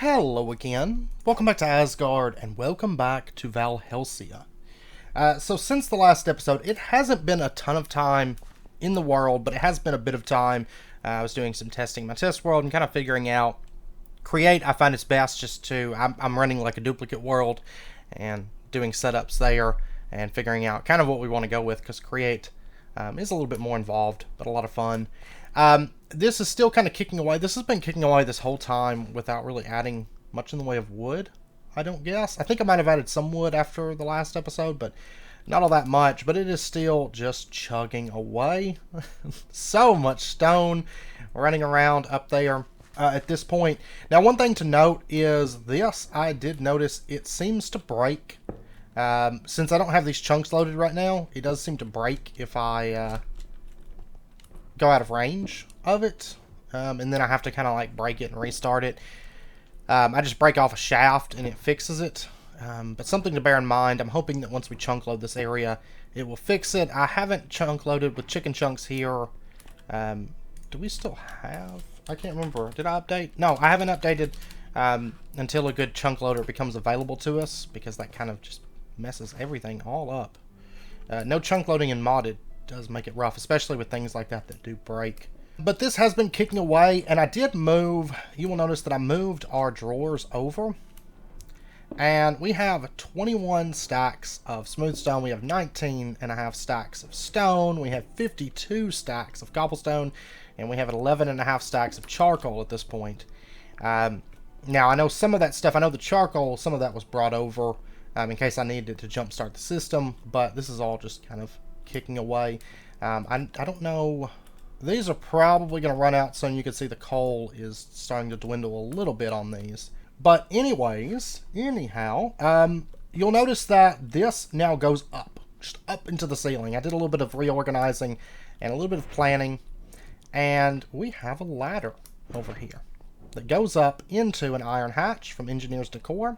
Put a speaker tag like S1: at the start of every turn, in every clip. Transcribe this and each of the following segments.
S1: Hello again. Welcome back to Asgard, and welcome back to Valhelsia. So since the last episode, it hasn't been a ton of time in the world, but it has been a bit of time. I was doing some testing in my test world and kind of figuring out. Create, I find it's best just to, I'm running like a duplicate world and doing setups there and figuring out kind of what we want to go with, because Create is a little bit more involved, but a lot of fun. This is still kind of kicking away. This has been kicking away this whole time without really adding much in the way of wood, I don't guess. I think I might have added some wood after the last episode, but not all that much. But it is still just chugging away. So much stone running around up there at this point. Now, one thing to note is this. I did notice it seems to break. Since I don't have these chunks loaded right now, it does seem to break if I go out of range of it, and then I have to kind of like break it and restart it. I just break off a shaft and it fixes it, but something to bear in mind. I'm hoping that once we chunk load this area, it will fix it. I haven't chunk loaded with chicken chunks here. Do we still have? I can't remember. Did I update? No, I haven't updated until a good chunk loader becomes available to us, because that kind of just messes everything all up. No chunk loading in modded does make it rough, especially with things like that that do break. But this has been kicking away, and I did move. You will notice that I moved our drawers over, and we have 21 stacks of smooth stone. We have 19.5 stacks of stone. We have 52 stacks of cobblestone, and we have 11.5 stacks of charcoal at this point. Now, I know some of that stuff, I know the charcoal, some of that was brought over in case I needed to jumpstart the system, but this is all just kind of kicking away. I don't know. These are probably going to run out soon. You can see the coal is starting to dwindle a little bit on these. But anyhow, you'll notice that this now goes up, just up into the ceiling. I did a little bit of reorganizing and a little bit of planning, and we have a ladder over here that goes up into an iron hatch from Engineer's Decor.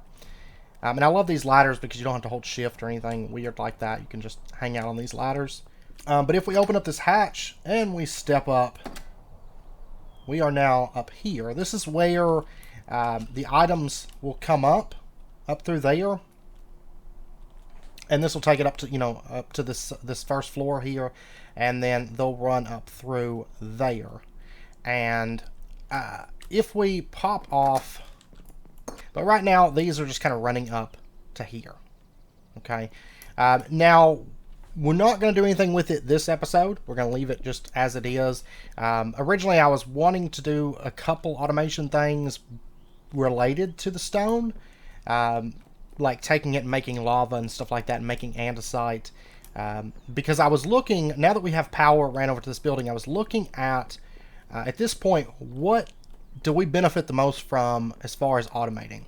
S1: And I love these ladders because you don't have to hold shift or anything weird like that. You can just hang out on these ladders. But if we open up this hatch and we step up, we are now up here. This is where the items will come up through there. And this will take it up to, up to this first floor here. And then they'll run up through there. And if we pop off... But right now, these are just kind of running up to here. Okay. Now, we're not going to do anything with it this episode. We're going to leave it just as it is. Originally, I was wanting to do a couple automation things related to the stone. Like taking it and making lava and stuff like that, and making andesite. Because I was looking, now that we have power ran over to this building, I was looking at this point, what do we benefit the most from as far as automating?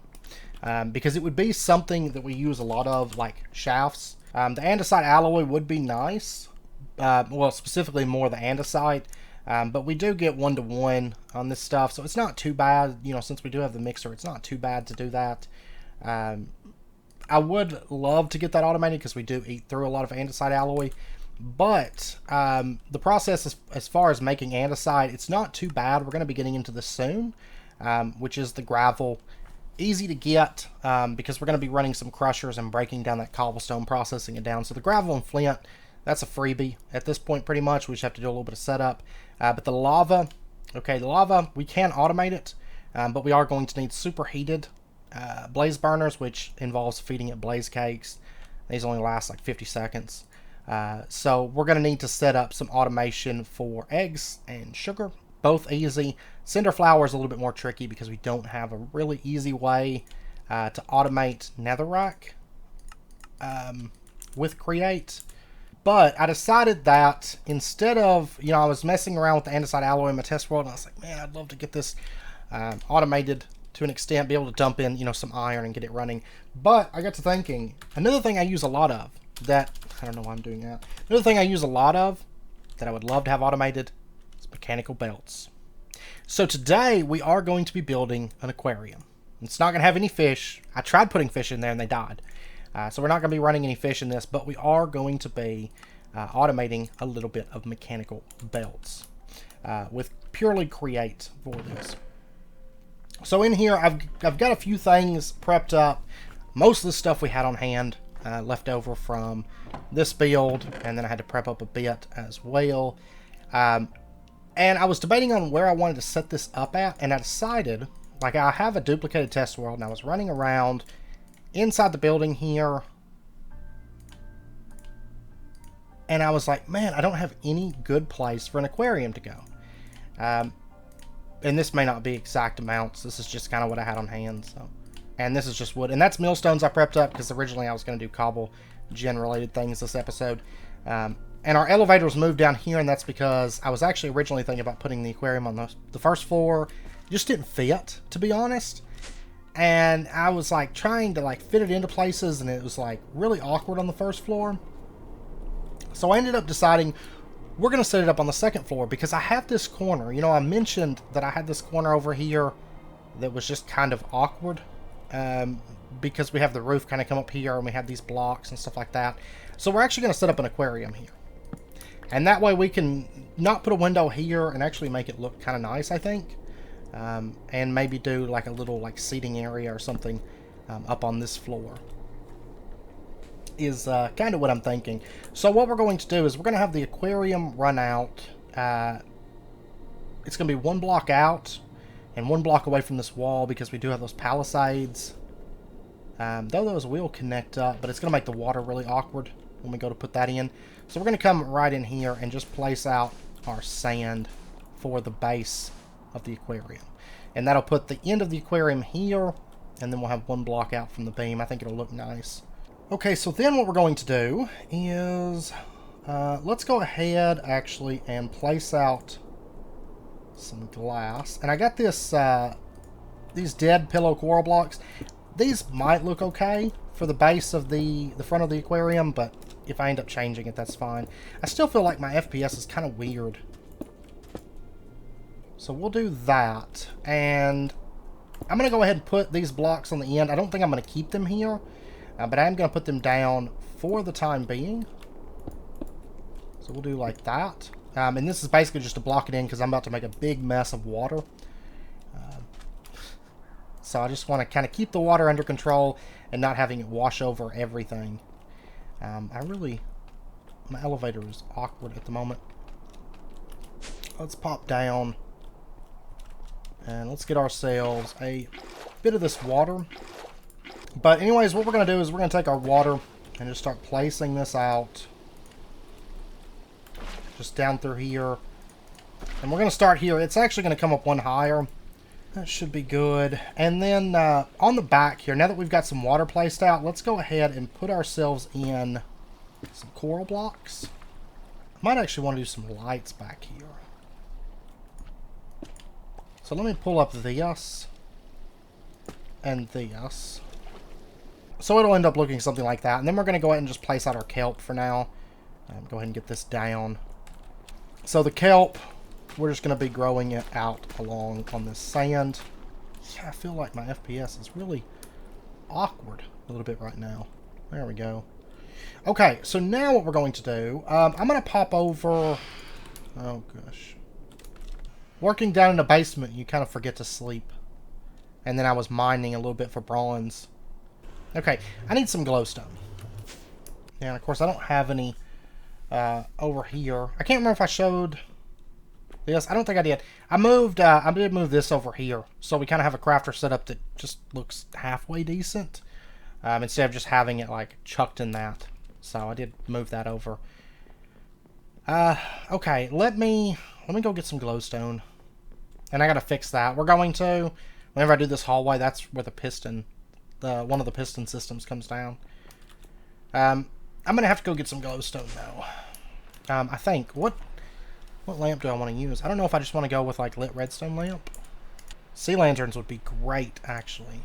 S1: Because it would be something that we use a lot of, like shafts. The andesite alloy would be nice. Well, specifically more the andesite. But we do get 1-to-1 on this stuff, so it's not too bad. Since we do have the mixer, it's not too bad to do that. I would love to get that automated because we do eat through a lot of andesite alloy. But the process as far as making andesite, it's not too bad. We're going to be getting into this soon, which is the gravel. Easy to get because we're going to be running some crushers and breaking down that cobblestone, processing it down. So the gravel and flint, that's a freebie at this point pretty much. We just have to do a little bit of setup. But the lava, okay, the lava, we can automate it, but we are going to need superheated blaze burners, which involves feeding it blaze cakes. These only last like 50 seconds. So we're going to need to set up some automation for eggs and sugar. Both easy. Cinder flour is a little bit more tricky because we don't have a really easy way to automate netherrack with Create. But I decided that instead of, I was messing around with the andesite alloy in my test world, and I was like, man, I'd love to get this automated to an extent, be able to dump in, some iron and get it running. But I got to thinking, another thing I use a lot of that, I don't know why I'm doing that. Another thing I use a lot of that I would love to have automated is mechanical belts. So today we are going to be building an aquarium. It's not going to have any fish. I tried putting fish in there and they died. So we're not going to be running any fish in this, but we are going to be automating a little bit of mechanical belts with purely Create for this. So in here, I've got a few things prepped up. Most of the stuff we had on hand left over from this build, and then I had to prep up a bit as well. And I was debating on where I wanted to set this up at, and I decided, like, I have a duplicated test world, and I was running around inside the building here, and I was like, man, I don't have any good place for an aquarium to go. And this may not be exact amounts. This is just kind of what I had on hand. So, and this is just wood. And that's millstones I prepped up because originally I was going to do cobble gen-related things this episode. And our elevators moved down here, and that's because I was actually originally thinking about putting the aquarium on the first floor. It just didn't fit, to be honest. And I was like trying to like fit it into places, and it was like really awkward on the first floor. So I ended up deciding we're going to set it up on the second floor because I have this corner. You know, I mentioned that I had this corner over here that was just kind of awkward because we have the roof kind of come up here and we have these blocks and stuff like that. So we're actually going to set up an aquarium here. And that way we can not put a window here and actually make it look kind of nice, I think. And maybe do like a little like seating area or something up on this floor. Is kind of what I'm thinking. So what we're going to do is we're going to have the aquarium run out. It's going to be one block out and one block away from this wall because we do have those palisades. Though those will connect up, but it's going to make the water really awkward when we go to put that in. So we're going to come right in here and just place out our sand for the base of the aquarium. And that'll put the end of the aquarium here, and then we'll have one block out from the beam. I think it'll look nice. Okay, so then what we're going to do is, let's go ahead, actually, and place out some glass. And I got this, these dead pillow coral blocks. These might look okay for the base of the front of the aquarium, but if I end up changing it, that's fine. I still feel like my FPS is kind of weird. So we'll do that. And I'm going to go ahead and put these blocks on the end. I don't think I'm going to keep them here. But I am going to put them down for the time being. So we'll do like that. And this is basically just to block it in because I'm about to make a big mess of water. So I just want to kind of keep the water under control and not having it wash over everything. My elevator is awkward at the moment. Let's pop down. And let's get ourselves a bit of this water. But anyways, what we're going to do is we're going to take our water and just start placing this out. Just down through here. And we're going to start here. It's actually going to come up one higher. That should be good. And then on the back here, now that we've got some water placed out, let's go ahead and put ourselves in some coral blocks. I might actually want to do some lights back here. So let me pull up this and this. So it'll end up looking something like that. And then we're going to go ahead and just place out our kelp for now. Go ahead and get this down. So the kelp, we're just going to be growing it out along on this sand. Yeah, I feel like my FPS is really awkward a little bit right now. There we go. Okay, so now what we're going to do, I'm going to pop over... Oh, gosh. Working down in the basement, you kind of forget to sleep. And then I was mining a little bit for bronze. Okay, I need some glowstone. And of course, I don't have any over here. I can't remember if I showed this. I don't think I did. I did move this over here. So we kind of have a crafter setup that just looks halfway decent. Instead of just having it like chucked in that. So I did move that over. Okay, let me go get some glowstone. And I gotta fix that. We're going to, whenever I do this hallway, that's where the piston... one of the piston systems comes down. I'm gonna have to go get some glowstone now. I think what lamp do I want to use? I don't know if I just want to go with like lit redstone lamp. Sea lanterns would be great, actually.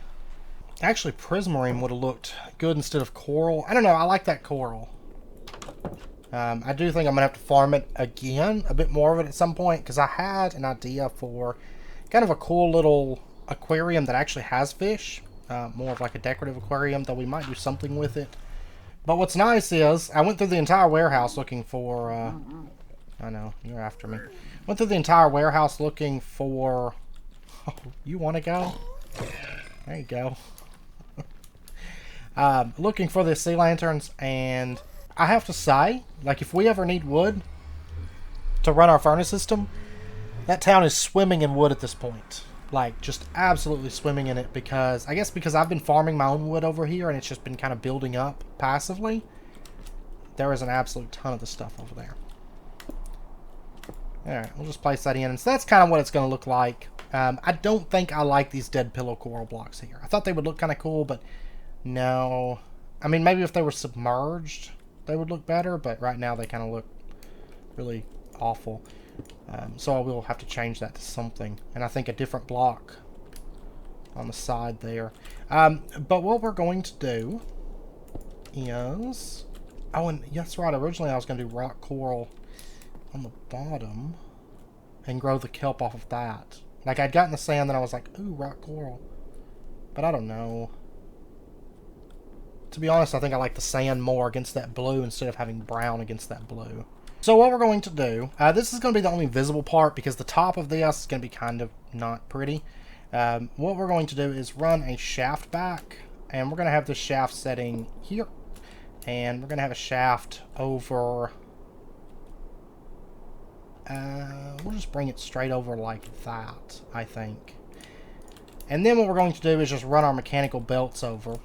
S1: Actually, prismarine would have looked good instead of coral. I don't know. I like that coral. I do think I'm gonna have to farm it again, a bit more of it at some point, because I had an idea for kind of a cool little aquarium that actually has fish. More of like a decorative aquarium, though we might do something with it. But what's nice is, I went through the entire warehouse looking for, I know, you're after me. Went through the entire warehouse looking for, oh, you want to go? There you go. Looking for the sea lanterns, and I have to say, like, if we ever need wood to run our furnace system, that town is swimming in wood at this point. Like, just absolutely swimming in it, because I guess because I've been farming my own wood over here and it's just been kind of building up passively. There is an absolute ton of the stuff over there. Alright, we'll just place that in. And so that's kind of what it's going to look like. I don't think I like these dead pillow coral blocks here. I thought they would look kind of cool, but no. I mean, maybe if they were submerged, they would look better, but right now they kind of look really awful. So I will have to change that to something. And I think a different block on the side there. But what we're going to do is... Oh, and that's right. Originally I was going to do rock coral on the bottom and grow the kelp off of that. Like, I'd gotten the sand, then I was like, ooh, rock coral. But I don't know. To be honest, I think I like the sand more against that blue instead of having brown against that blue. So what we're going to do, this is going to be the only visible part because the top of this is going to be kind of not pretty. What we're going to do is run a shaft back, and we're going to have this shaft setting here. And we're going to have a shaft over... we'll just bring it straight over like that, I think. And then what we're going to do is just run our mechanical belts over.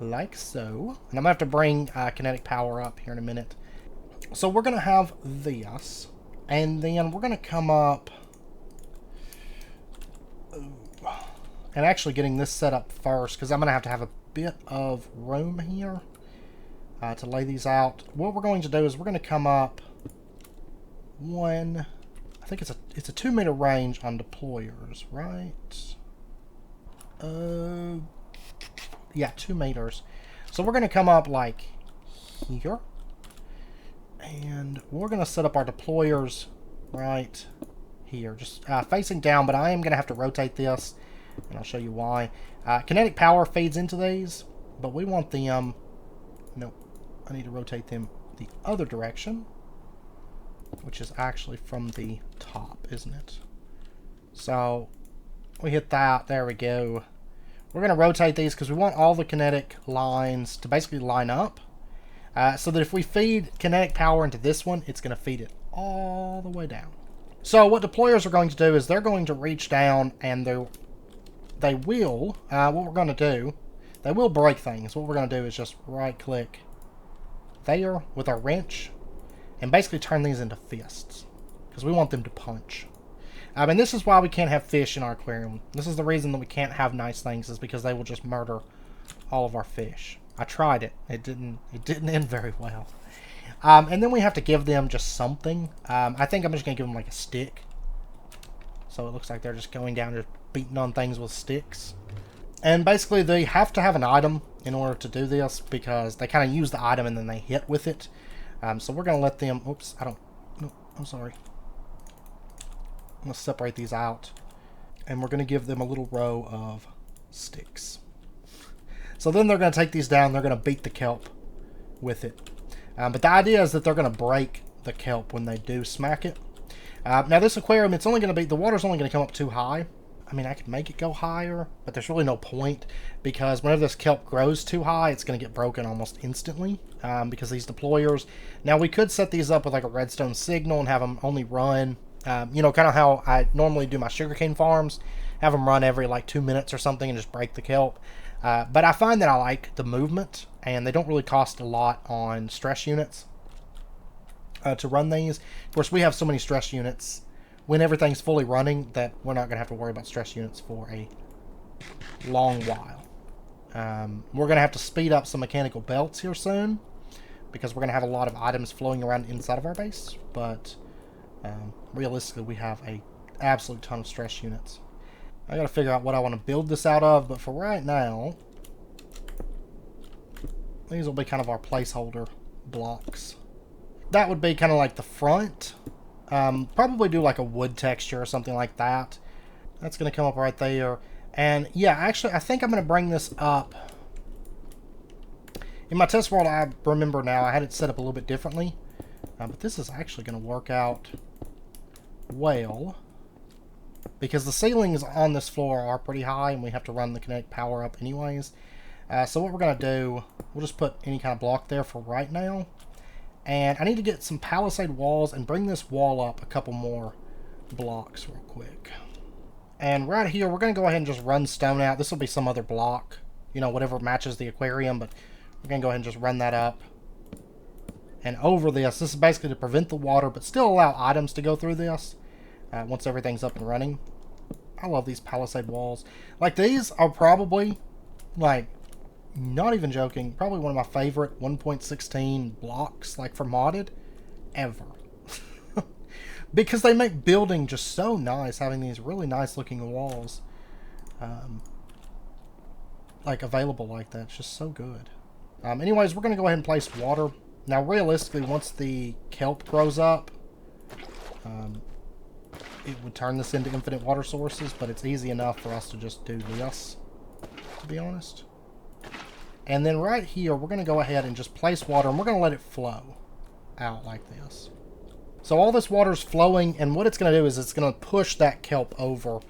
S1: Like so. And I'm going to have to bring kinetic power up here in a minute. So we're going to have this. And then we're going to come up... And actually getting this set up first, because I'm going to have a bit of room here to lay these out. What we're going to do is we're going to come up one... I think it's a 2 meter range on deployers, right? Yeah, 2 meters. So we're going to come up like here. And we're going to set up our deployers right here. Just facing down, but I am going to have to rotate this. And I'll show you why. Kinetic power feeds into these, but we want them... Nope. I need to rotate them the other direction. Which is actually from the top, isn't it? So, we hit that. There we go. We're going to rotate these because we want all the kinetic lines to basically line up. So that if we feed kinetic power into this one, it's going to feed it all the way down. So what deployers are going to do is they're going to reach down and they will, what we're going to do, they will break things. What we're going to do is just right click there with our wrench and basically turn these into fists because we want them to punch. And this is why we can't have fish in our aquarium. This is the reason that we can't have nice things, is because they will just murder all of our fish. I tried it. It didn't end very well. And then we have to give them just something. I think I'm just going to give them like a stick. So it looks like they're just going down and beating on things with sticks. And basically they have to have an item in order to do this because they kind of use the item and then they hit with it. So we're going to let them... Oops, I don't... No, I'm sorry. I'm going to separate these out. And we're going to give them a little row of sticks. So then they're going to take these down. They're going to beat the kelp with it. But the idea is that they're going to break the kelp when they do smack it. Now this aquarium, it's only going to be... The water's only going to come up too high. I mean, I could make it go higher, but there's really no point because whenever this kelp grows too high, it's going to get broken almost instantly because these deployers... Now, we could set these up with like a redstone signal and have them only run, you know, kind of how I normally do my sugarcane farms, have them run every like 2 minutes or something and just break the kelp. But I find that I like the movement, and they don't really cost a lot on stress units to run these. Of course, we have so many stress units when everything's fully running that we're not going to have to worry about stress units for a long while. We're going to have to speed up some mechanical belts here soon because we're going to have a lot of items flowing around inside of our base, but realistically we have a absolute ton of stress units. I got to figure out what I want to build this out of, but for right now, these will be kind of our placeholder blocks. That would be kind of like the front. Probably do like a wood texture or something like that. That's going to come up right there. And yeah, actually, I think I'm going to bring this up. In my test world, I remember now, I had it set up a little bit differently. But this is actually going to work out well. because the ceilings on this floor are pretty high and we have to run the kinetic power up anyways. So what we're going to do, we'll just put any kind of block there for right now. And I need to get some palisade walls and bring this wall up a couple more blocks real quick. And right here, we're going to go ahead and just run stone out. This will be some other block, you know, whatever matches the aquarium, but we're going to go ahead and just run that up. And over this is basically to prevent the water, but still allow items to go through this once everything's up and running. I love these palisade walls. Like, these are probably, like, not even joking, probably one of my favorite 1.16 blocks, like, for modded, ever. Because they make building just so nice, having these really nice looking walls like available like that. It's just so good. Anyways, we're going to go ahead and place water. Now, realistically, once the kelp grows up, it would turn this into infinite water sources, but it's easy enough for us to just do this, to be honest. And then right here, we're going to go ahead and just place water, and we're going to let it flow out like this. So all this water is flowing, and what it's going to do is it's going to push that kelp over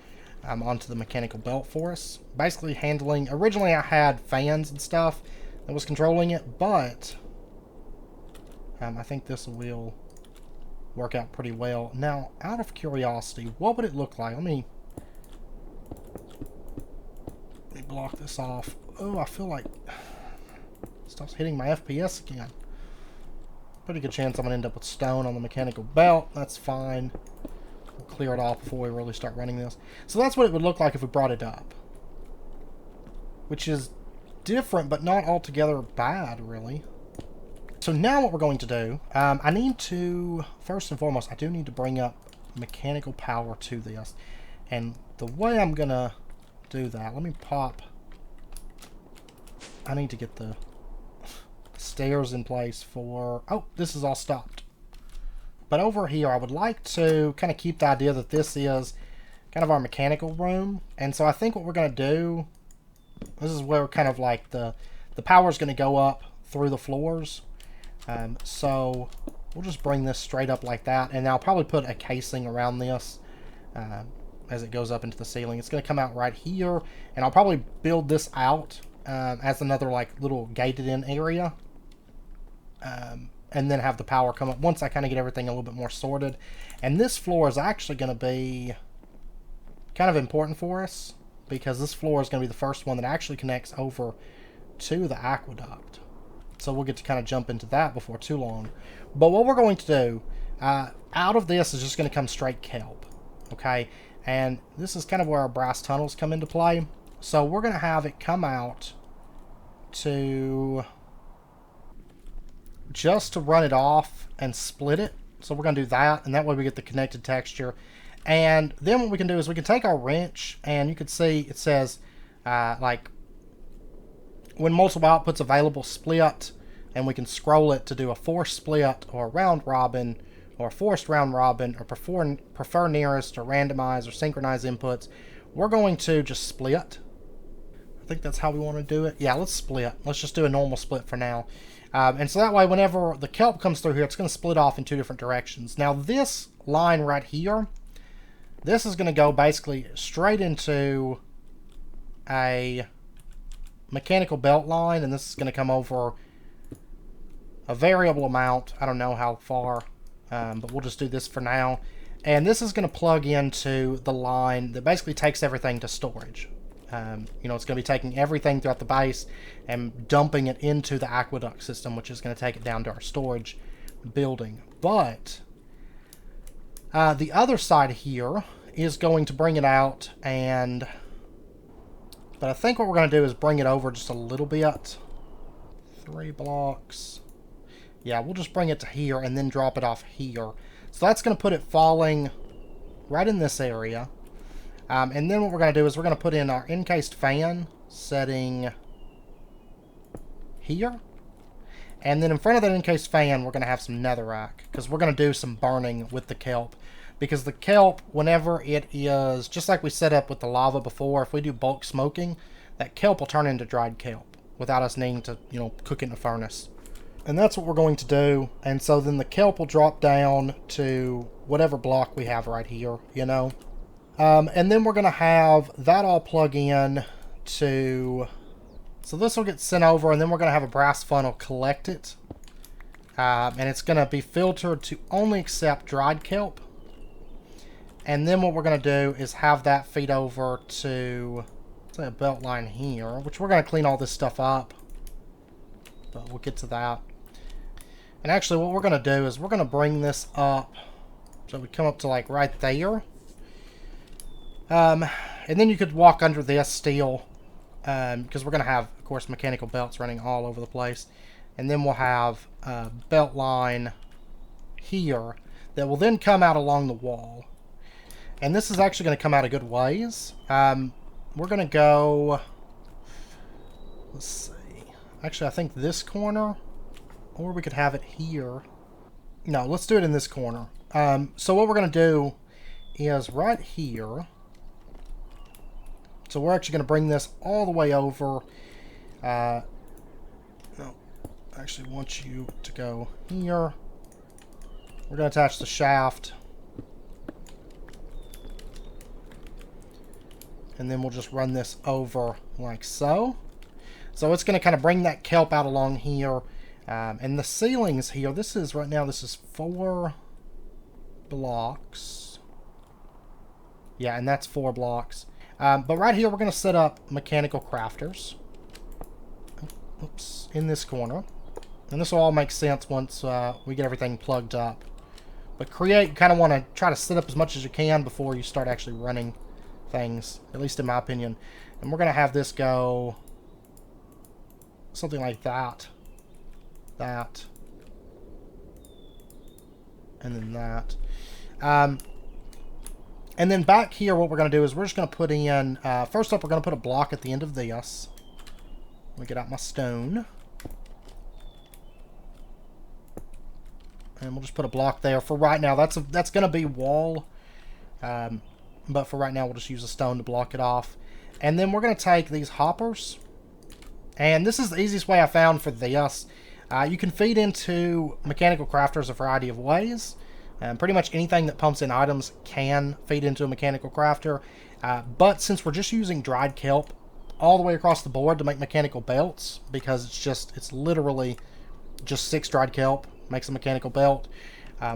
S1: onto the mechanical belt for us. Basically handling... Originally I had fans and stuff that was controlling it, but I think this will work out pretty well. Now, out of curiosity, what would it look like? Let me block this off. Oh, I feel like stuff's hitting my FPS again. Pretty good chance I'm going to end up with stone on the mechanical belt. That's fine. We'll clear it off before we really start running this. So that's what it would look like if we brought it up. Which is different, but not altogether bad, really. So now what we're going to do, I need to, first and foremost, I do need to bring up mechanical power to this. And the way I'm going to do that, let me pop... I need to get the stairs in place for... Oh, this is all stopped. But over here, I would like to kind of keep the idea that this is kind of our mechanical room. And so I think what we're going to do, this is where kind of like the power is going to go up through the floors. So we'll just bring this straight up like that. And I'll probably put a casing around this as it goes up into the ceiling. It's going to come out right here. And I'll probably build this out as another like little gated in area. And then have the power come up once I kind of get everything a little bit more sorted. And this floor is actually going to be kind of important for us, because this floor is going to be the first one that actually connects over to the aqueduct. So we'll get to kind of jump into that before too long. But what we're going to do, out of this is just going to come straight kelp. Okay? And this is kind of where our brass tunnels come into play. So we're going to have it come out to... just to run it off and split it. So we're going to do that, and that way we get the connected texture. And then what we can do is we can take our wrench, and you can see it says like when multiple outputs available, split, and we can scroll it to do a forced split or a round robin or a forced round robin or prefer nearest or randomize or synchronize inputs. We're going to just split. I think that's how we want to do it. Yeah, let's split. Let's just do a normal split for now. And so that way, whenever the kelp comes through here, it's going to split off in two different directions. Now, this line right here, this is going to go basically straight into a mechanical belt line, and this is going to come over a variable amount. I don't know how far, but we'll just do this for now. And this is going to plug into the line that basically takes everything to storage. You know, it's going to be taking everything throughout the base and dumping it into the aqueduct system, which is going to take it down to our storage building. But the other side here is going to bring it out, but I think what we're going to do is bring it over just a little bit. 3 blocks. Yeah, we'll just bring it to here and then drop it off here. So that's going to put it falling right in this area. And then what we're going to do is we're going to put in our encased fan setting here. And then in front of that encased fan, we're going to have some netherrack, because we're going to do some burning with the kelp. Because the kelp, whenever it is, just like we set up with the lava before, if we do bulk smoking, that kelp will turn into dried kelp without us needing to, you know, cook it in a furnace. And that's what we're going to do. And so then the kelp will drop down to whatever block we have right here, you know. And then we're going to have that all plug in to... So this will get sent over, and then we're going to have a brass funnel collect it. And it's going to be filtered to only accept dried kelp. And then what we're going to do is have that feed over to, say, a belt line here, which we're going to clean all this stuff up. But we'll get to that. And actually what we're going to do is we're going to bring this up so we come up to like right there. And then you could walk under this steel because we're going to have, of course, mechanical belts running all over the place. And then we'll have a belt line here that will then come out along the wall. And this is actually going to come out a good ways. We're going to go... Let's see. Actually, I think this corner. Or we could have it here. No, let's do it in this corner. So what we're going to do is right here. So we're actually going to bring this all the way over. No, I actually want you to go here. We're going to attach the shaft. And then we'll just run this over like so. So it's going to kind of bring that kelp out along here. And the ceilings here, this is, right now, this is 4 blocks. Yeah, and that's 4 blocks. But right here, we're going to set up mechanical crafters. Oops, in this corner. And this will all make sense once we get everything plugged up. But create, you kind of want to try to set up as much as you can before you start actually running things, at least in my opinion. And we're going to have this go something like that. That. And then that. And then back here, what we're going to do is we're just going to put in, first up, we're going to put a block at the end of this. Let me get out my stone. And we'll just put a block there. For right now, that's going to be wall. But for right now, we'll just use a stone to block it off. And then we're going to take these hoppers. And this is the easiest way I found for this. You can feed into mechanical crafters a variety of ways. Pretty much anything that pumps in items can feed into a mechanical crafter. But since we're just using dried kelp all the way across the board to make mechanical belts, because it's literally just 6 dried kelp makes a mechanical belt,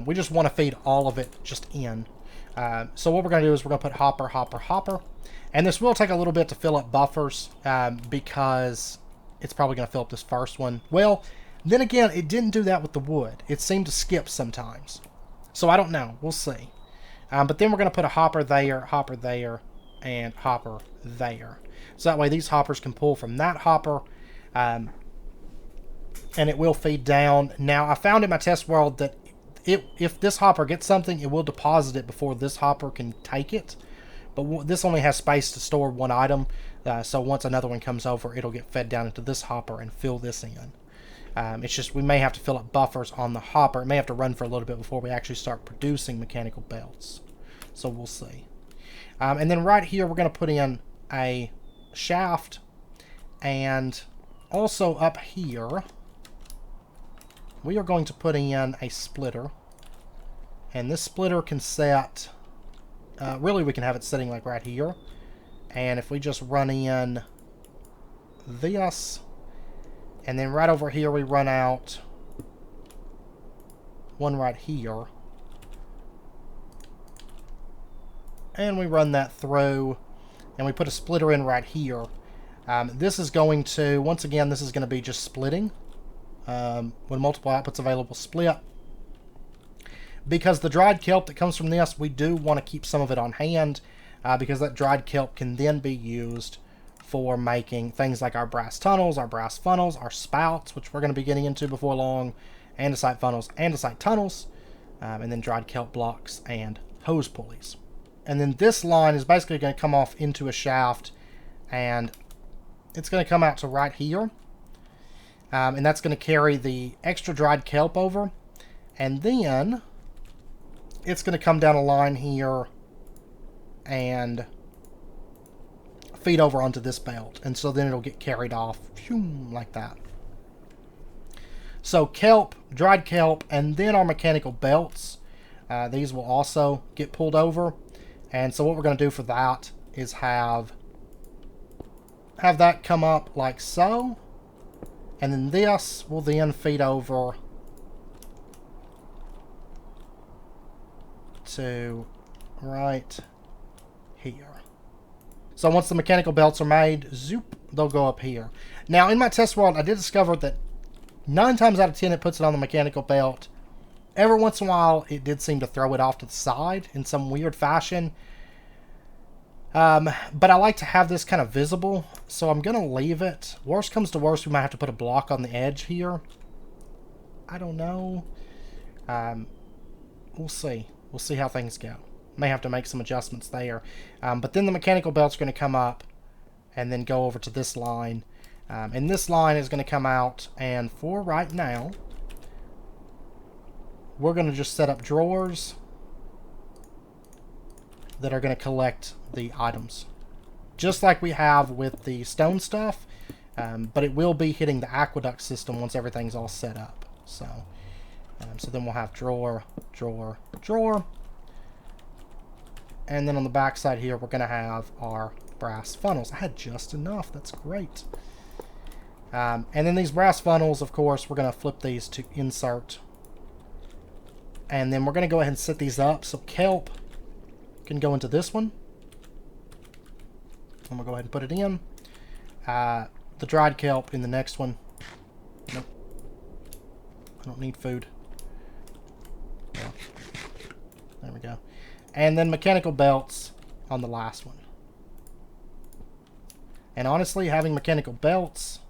S1: we just want to feed all of it just in. So what we're going to do is we're going to put hopper, hopper, hopper. And this will take a little bit to fill up buffers because it's probably going to fill up this first one. Well, then again, it didn't do that with the wood. It seemed to skip sometimes. So I don't know. We'll see. But then we're going to put a hopper there, and hopper there. So that way these hoppers can pull from that hopper. And it will feed down. Now, I found in my test world that if this hopper gets something, it will deposit it before this hopper can take it. But this only has space to store one item. So once another one comes over, it'll get fed down into this hopper and fill this in. It's just we may have to fill up buffers on the hopper. It may have to run for a little bit before we actually start producing mechanical belts. So we'll see. And then right here, we're going to put in a shaft. And also up here, we are going to put in a splitter. And this splitter can set... really, we can have it sitting like right here. And if we just run in this... And then right over here, we run out one right here. And we run that through. And we put a splitter in right here. This is going to, once again, this is going to be just splitting. When multiple outputs available, split. Because the dried kelp that comes from this, we do want to keep some of it on hand. Because that dried kelp can then be used for making things like our brass tunnels, our brass funnels, our spouts, which we're going to be getting into before long, andesite funnels, andesite tunnels, and then dried kelp blocks and hose pulleys. And then this line is basically going to come off into a shaft, and it's going to come out to right here, and that's going to carry the extra dried kelp over, and then it's going to come down a line here and feed over onto this belt, and so then it'll get carried off like that. So kelp, dried kelp, and then our mechanical belts, these will also get pulled over, And so what we're going to do for that is have that come up like so. And then this will then feed over to right here. So once the mechanical belts are made, zoop, they'll go up here. Now, in my test world, I did discover that 9 times out of 10 it puts it on the mechanical belt. Every once in a while, it did seem to throw it off to the side in some weird fashion. But I like to have this kind of visible, so I'm going to leave it. Worst comes to worst, we might have to put a block on the edge here. I don't know. We'll see. We'll see how things go. May have to make some adjustments there. But then the mechanical belt's going to come up and then go over to this line. And this line is going to come out, and for right now, we're going to just set up drawers that are going to collect the items. Just like we have with the stone stuff, but it will be hitting the aqueduct system once everything's all set up. So then we'll have drawer, drawer, drawer. And then on the back side here, we're going to have our brass funnels. I had just enough. That's great. And then these brass funnels, of course, we're going to flip these to insert. And then we're going to go ahead and set these up. So kelp can go into this one. I'm going to go ahead and put it in. The dried kelp in the next one. Nope. I don't need food. Yeah. There we go. And then mechanical belts on the last one. And honestly, having mechanical belts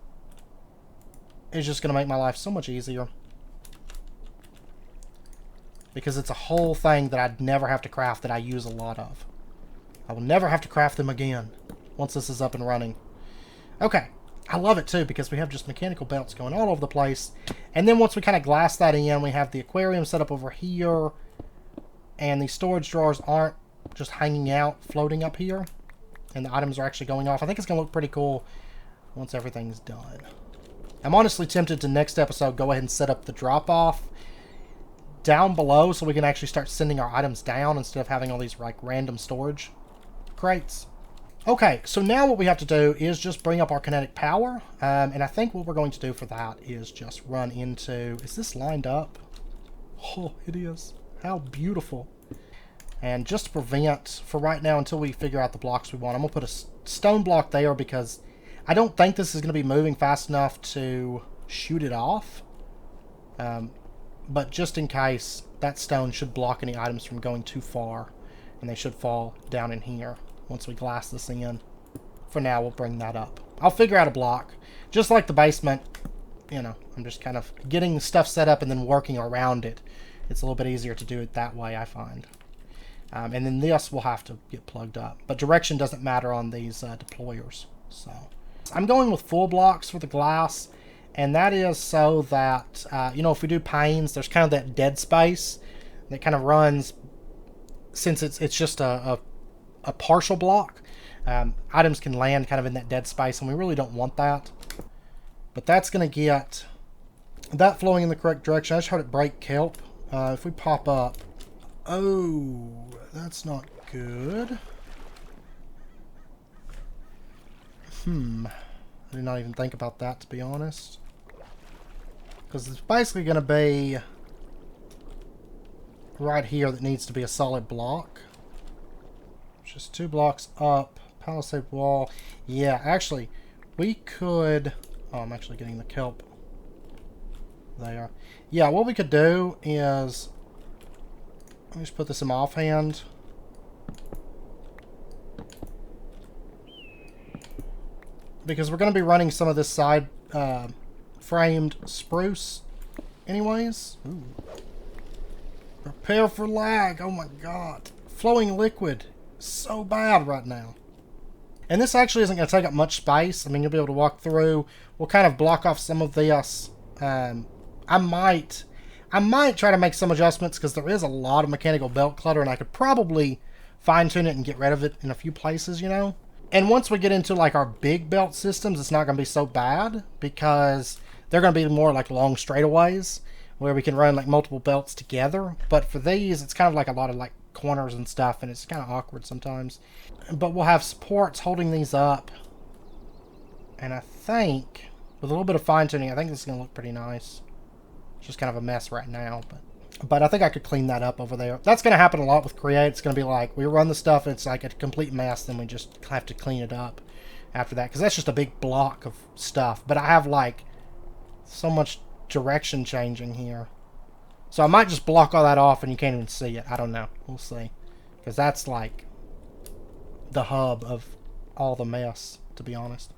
S1: is just going to make my life so much easier. Because it's a whole thing that I'd never have to craft that I use a lot of. I will never have to craft them again once this is up and running. Okay. I love it too because we have just mechanical belts going all over the place. And then once we kind of glass that in, we have the aquarium set up over here. And the storage drawers aren't just hanging out, floating up here. And the items are actually going off. I think it's going to look pretty cool once everything's done. I'm honestly tempted to next episode go ahead and set up the drop-off down below so we can actually start sending our items down instead of having all these like random storage crates. Okay, so now what we have to do is just bring up our kinetic power. And I think what we're going to do for that is just run into... Is this lined up? Oh, it is. How beautiful. And just to prevent, for right now, until we figure out the blocks we want, I'm going to put a stone block there because I don't think this is going to be moving fast enough to shoot it off. But just in case, that stone should block any items from going too far. And they should fall down in here once we glass this in. For now, we'll bring that up. I'll figure out a block. Just like the basement, you know, I'm just kind of getting stuff set up and then working around it. It's a little bit easier to do it that way, I find. And then this will have to get plugged up. But direction doesn't matter on these deployers. So I'm going with full blocks for the glass. And that is so that, you know, if we do panes, there's kind of that dead space that kind of runs, since it's just a partial block. Items can land kind of in that dead space, and we really don't want that. But that's going to get that flowing in the correct direction. I just heard it break kelp. If we pop up... Oh, that's not good. I did not even think about that, to be honest. Because it's basically going to be right here that needs to be a solid block. Just 2 blocks up. Palisade wall. Yeah, actually, we could... Oh, I'm actually getting the kelp there. Yeah, what we could do is... Let me just put this in my offhand. Because we're going to be running some of this side framed spruce anyways. Ooh. Prepare for lag. Oh my god. Flowing liquid. So bad right now. And this actually isn't going to take up much space. I mean, you'll be able to walk through. We'll kind of block off some of this. I might try to make some adjustments because there is a lot of mechanical belt clutter and I could probably fine-tune it and get rid of it in a few places, you know? And once we get into like our big belt systems, it's not going to be so bad because they're going to be more like long straightaways where we can run like multiple belts together. But for these, it's kind of like a lot of like corners and stuff, and it's kind of awkward sometimes. But we'll have supports holding these up. And I think, with a little bit of fine-tuning, I think this is going to look pretty nice. It's just kind of a mess right now, but I think I could clean that up over there. That's going to happen a lot with Create. It's going to be like, we run the stuff, and it's like a complete mess, then we just have to clean it up after that, because that's just a big block of stuff. But I have, like, so much direction changing here. So I might just block all that off and you can't even see it. I don't know. We'll see. Because that's like the hub of all the mess, to be honest.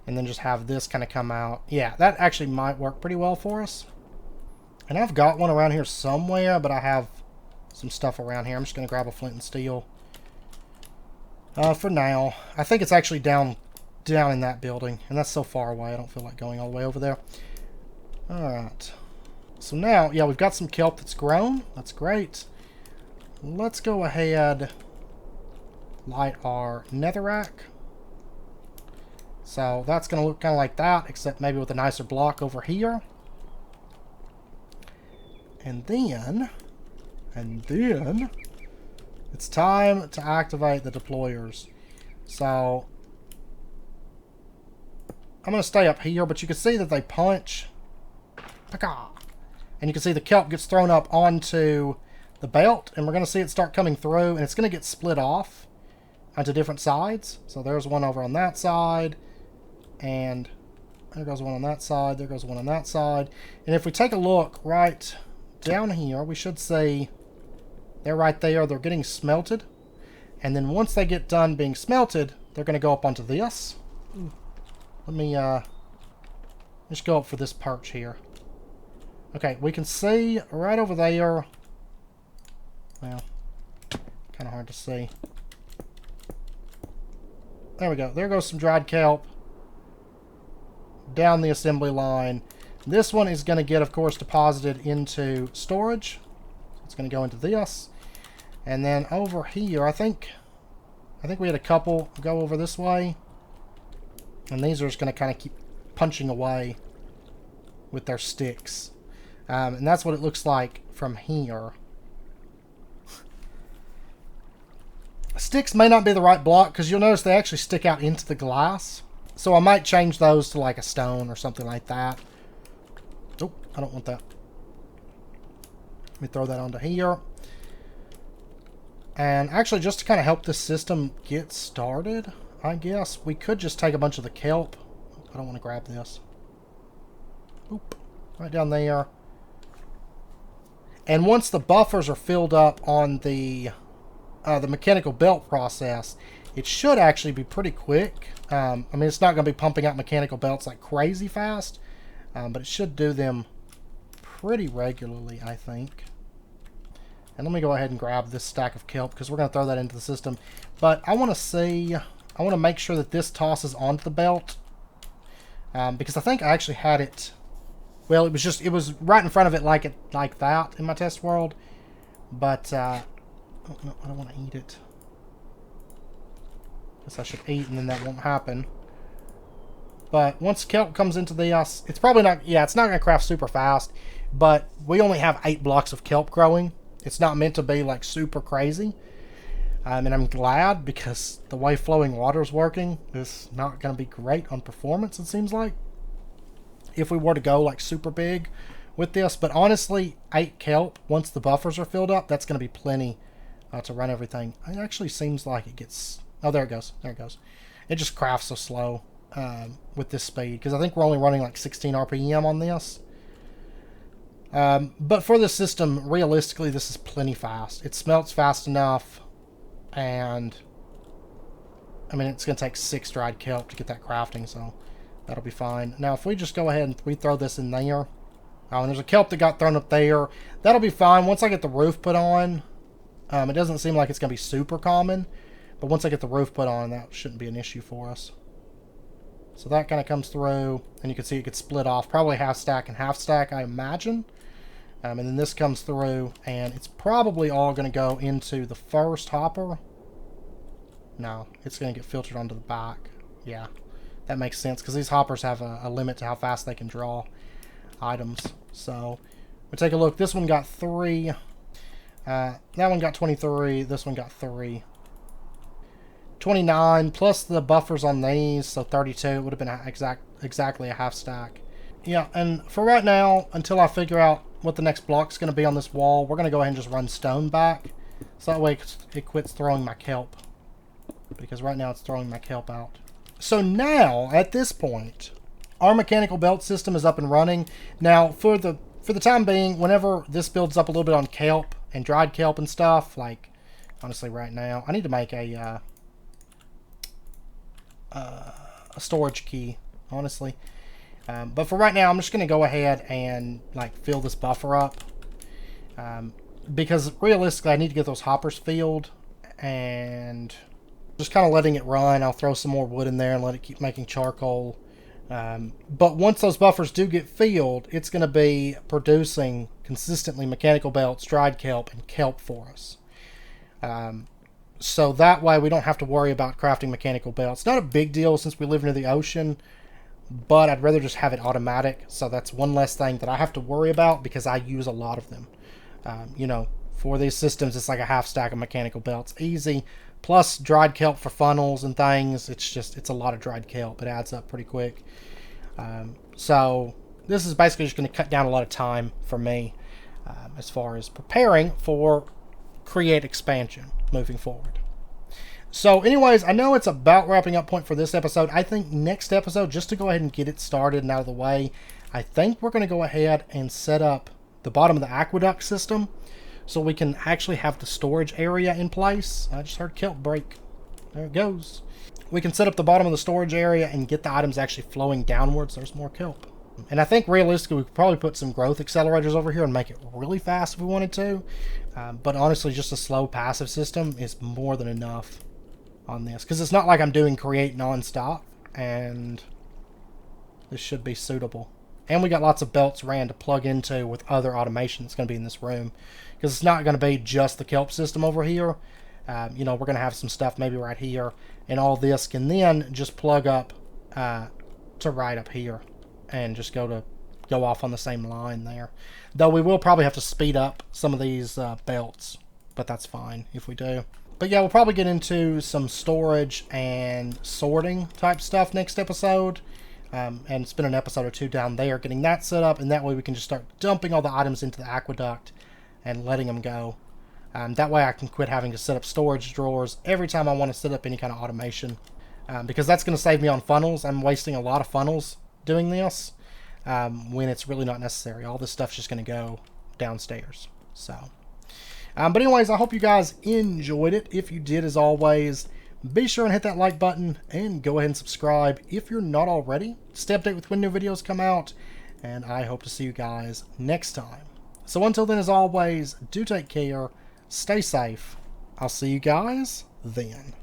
S1: And then just have this kind of come out. Yeah, that actually might work pretty well for us. And I've got one around here somewhere, but I have some stuff around here. I'm just going to grab a flint and steel. For now. I think it's actually down in that building. And that's so far away. I don't feel like going all the way over there. Alright. So now, yeah, we've got some kelp that's grown. That's great. Let's go ahead, light our netherrack. So that's going to look kind of like that, except maybe with a nicer block over here. And then, it's time to activate the deployers. So, I'm going to stay up here, but you can see that they punch. And you can see the kelp gets thrown up onto the belt, and we're going to see it start coming through, and it's going to get split off onto different sides. So there's one over on that side, and there goes one on that side, there goes one on that side. And if we take a look right down here, we should see they're right there. They're getting smelted. And then once they get done being smelted, they're going to go up onto this. Let me just go up for this perch here. Okay, we can see right over there. Well, kind of hard to see. There we go. There goes some dried kelp down the assembly line. This one is going to get, of course, deposited into storage. It's going to go into this. And then over here, I think we had a couple go over this way. And these are just going to kind of keep punching away with their sticks. And that's what it looks like from here. Sticks may not be the right block, because you'll notice they actually stick out into the glass. So I might change those to like a stone or something like that. Oh, I don't want that. Let me throw that onto here. And actually, just to kind of help this system get started, I guess we could just take a bunch of the kelp. I don't want to grab this. Oop, right down there. And once the buffers are filled up on the mechanical belt process, it should actually be pretty quick. I mean, it's not going to be pumping out mechanical belts like crazy fast, but it should do them pretty regularly, I think. And let me go ahead and grab this stack of kelp, because we're going to throw that into the system. But I want to make sure that this tosses onto the belt, because I think I actually had it. Well, it was right in front of it like that in my test world. But, oh, no, I don't want to eat it. Guess I should eat and then that won't happen. But once kelp comes into the, it's probably not, yeah, it's not going to craft super fast. But we only have 8 blocks of kelp growing. It's not meant to be like super crazy. And I'm glad, because the way flowing water is working is not going to be great on performance, it seems like, if we were to go like super big with this. But honestly, 8 kelp, once the buffers are filled up, that's going to be plenty to run everything. It actually seems like it gets, oh, there it goes, there it goes. It just crafts so slow with this speed, because I think we're only running like 16 RPM on this. But for this system, realistically, this is plenty fast. It smelts fast enough, and I mean, it's going to take 6 dried kelp to get that crafting, so that'll be fine. Now, if we just go ahead and we throw this in there, oh, and there's a kelp that got thrown up there, that'll be fine. Once I get the roof put on, it doesn't seem like it's going to be super common, but once I get the roof put on, that shouldn't be an issue for us. So that kind of comes through, and you can see it gets split off, probably half stack and half stack, I imagine. And then this comes through, and it's probably all going to go into the first hopper. No, it's going to get filtered onto the back. Yeah, that makes sense, because these hoppers have a limit to how fast they can draw items. So, we take a look. This one got 3. That one got 23. This one got 3. 29 plus the buffers on these, so 32. It would have been exactly a half stack. Yeah, and for right now, until I figure out what the next block's going to be on this wall, we're going to go ahead and just run stone back. So that way it quits throwing my kelp. Because right now it's throwing my kelp out. So now, at this point, our mechanical belt system is up and running. Now, for the time being, whenever this builds up a little bit on kelp and dried kelp and stuff, like, honestly right now, I need to make a storage key, honestly. But for right now, I'm just going to go ahead and like fill this buffer up. Because realistically, I need to get those hoppers filled. And just kind of letting it run. I'll throw some more wood in there and let it keep making charcoal. But once those buffers do get filled, it's going to be producing consistently mechanical belts, dried kelp, and kelp for us. So that way we don't have to worry about crafting mechanical belts. Not a big deal since we live near the ocean, but I'd rather just have it automatic. So that's one less thing that I have to worry about because I use a lot of them. You know, for these systems, it's like a half stack of mechanical belts. Easy. Plus dried kelp for funnels and things. It's a lot of dried kelp. It adds up pretty quick. So this is basically just going to cut down a lot of time for me as far as preparing for create expansion moving forward. So anyways, I know it's about wrapping up point for this episode. I think next episode, just to go ahead and get it started and out of the way, I think we're going to go ahead and set up the bottom of the aqueduct system so we can actually have the storage area in place. I just heard kelp break. There it goes. We can set up the bottom of the storage area and get the items actually flowing downwards. There's more kelp. And I think realistically we could probably put some growth accelerators over here and make it really fast if we wanted to. But honestly, just a slow passive system is more than enough on this. Because it's not like I'm doing create non-stop. And this should be suitable. And we got lots of belts ran to plug into with other automation that's going to be in this room. Because it's not going to be just the kelp system over here. You know, we're going to have some stuff maybe right here. And all this can then just plug up to right up here. And just go off on the same line there. Though we will probably have to speed up some of these belts. But that's fine if we do. But yeah, we'll probably get into some storage and sorting type stuff next episode. And spend an episode or two down there getting that set up. And that way we can just start dumping all the items into the aqueduct and letting them go. That way I can quit having to set up storage drawers every time I want to set up any kind of automation. Because that's going to save me on funnels. I'm wasting a lot of funnels doing this when it's really not necessary. All this stuff's just going to go downstairs. So, but anyways, I hope you guys enjoyed it. If you did, as always, be sure and hit that like button and go ahead and subscribe if you're not already. Stay updated with when new videos come out, and I hope to see you guys next time. So until then, as always, do take care, stay safe. I'll see you guys then.